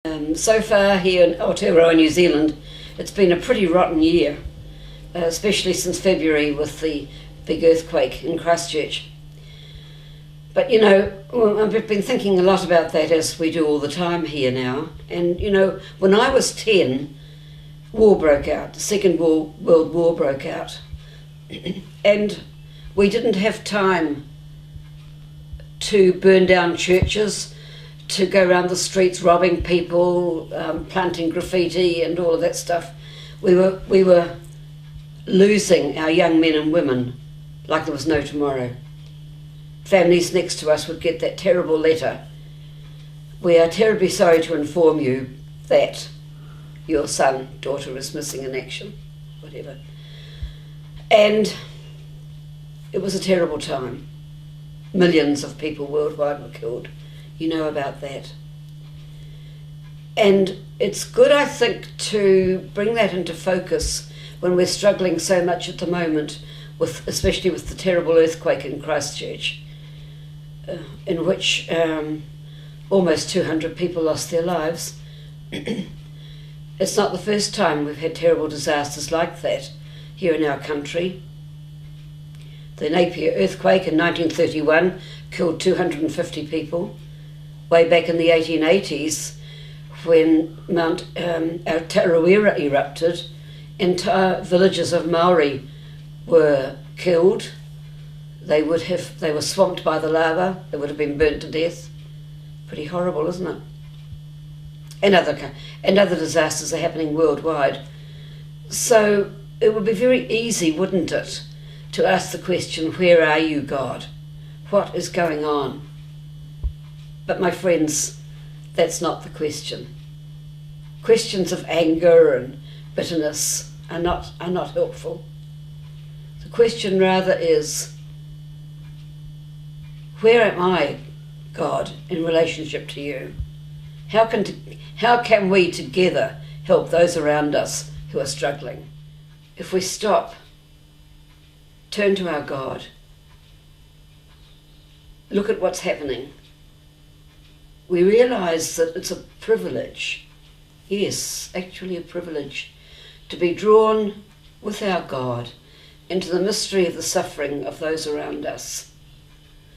So far here in Aotearoa, New Zealand, it's been a pretty rotten year, especially since February with the big earthquake in Christchurch. But I've been thinking a lot about that, as we do all the time here now. And when I was 10, war broke out, the Second World War broke out. And we didn't have time to burn down churches, to go around the streets robbing people, planting graffiti and all of that stuff. We were losing our young men and women like there was no tomorrow. Families next to us would get that terrible letter: "We are terribly sorry to inform you that your son, daughter is missing in action," whatever. And it was a terrible time. Millions of people worldwide were killed. You know about that. And it's good, I think, to bring that into focus when we're struggling so much at the moment, especially with the terrible earthquake in Christchurch, in which almost 200 people lost their lives. It's not the first time we've had terrible disasters like that here in our country. The Napier earthquake in 1931 killed 250 people. Way back in the 1880s, when Mount Tarawera erupted, entire villages of Maori were killed. They were swamped by the lava. They would have been burnt to death. Pretty horrible, isn't it? And other disasters are happening worldwide. So it would be very easy, wouldn't it, to ask the question, where are you, God? What is going on? But my friends, that's not the question. Questions of anger and bitterness are not helpful. The question rather is, where am I, God, in relationship to you? How can we together help those around us who are struggling? If we stop, turn to our God, look at what's happening, we realise that it's a privilege, yes, actually a privilege, to be drawn with our God into the mystery of the suffering of those around us.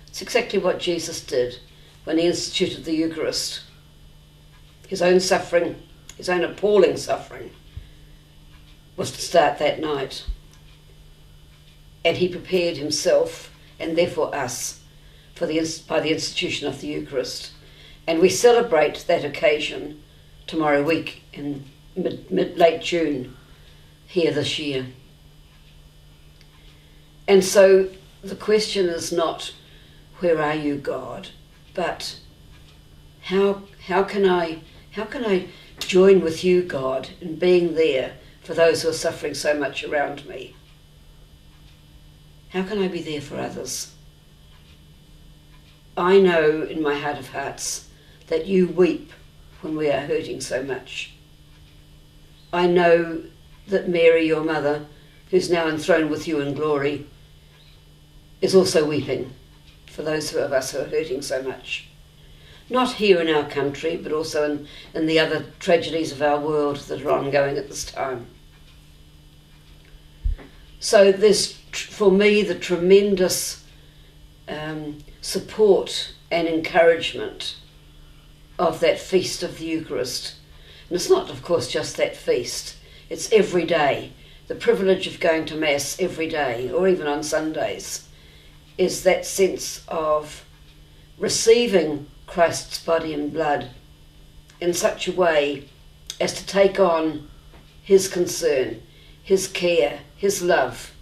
It's exactly what Jesus did when he instituted the Eucharist. His own suffering, his own appalling suffering, was to start that night. And he prepared himself, and therefore us, by the institution of the Eucharist. And we celebrate that occasion tomorrow week in late June here this year. And so the question is not, where are you, God? But how can I join with you, God, in being there for those who are suffering so much around me? How can I be there for others? I know in my heart of hearts that you weep when we are hurting so much. I know that Mary, your mother, who's now enthroned with you in glory, is also weeping for those of us who are hurting so much. Not here in our country, but also in the other tragedies of our world that are ongoing at this time. So there's, for me, the tremendous support and encouragement of that feast of the Eucharist. And it's not, of course, just that feast. It's every day. The privilege of going to Mass every day, or even on Sundays, is that sense of receiving Christ's body and blood in such a way as to take on his concern, his care, his love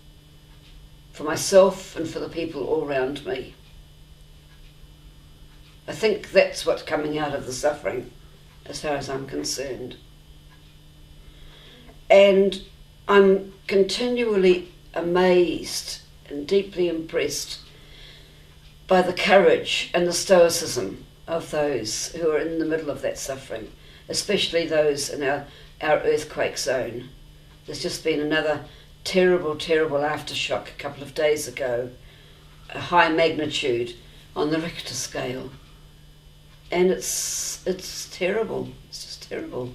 for myself and for the people all around me. I think that's what's coming out of the suffering, as far as I'm concerned. And I'm continually amazed and deeply impressed by the courage and the stoicism of those who are in the middle of that suffering, especially those in our earthquake zone. There's just been another terrible, terrible aftershock a couple of days ago, a high magnitude on the Richter scale. And it's terrible. It's just terrible.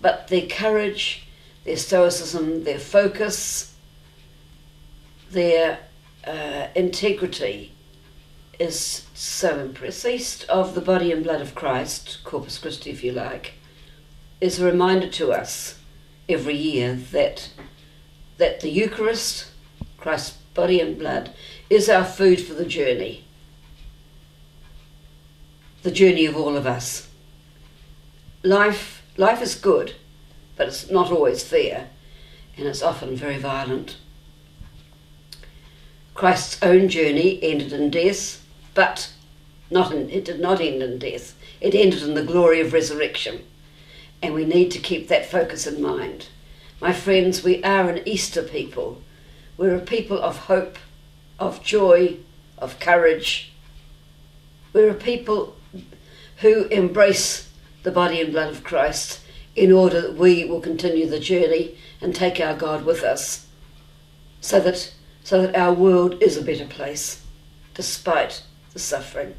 But their courage, their stoicism, their focus, their integrity is so impressive. The feast of the body and blood of Christ, Corpus Christi if you like, is a reminder to us every year that the Eucharist, Christ's body and blood, is our food for the journey of all of us. Life is good, but it's not always fair, and it's often very violent. Christ's own journey ended in death, but it did not end in death. It ended in the glory of resurrection, and we need to keep that focus in mind. My friends, we are an Easter people. We're a people of hope, of joy, of courage. We're a people who embrace the body and blood of Christ in order that we will continue the journey and take our God with us, so that our world is a better place despite the suffering.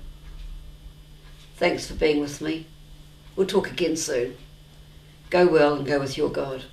Thanks for being with me. We'll talk again soon. Go well and go with your God.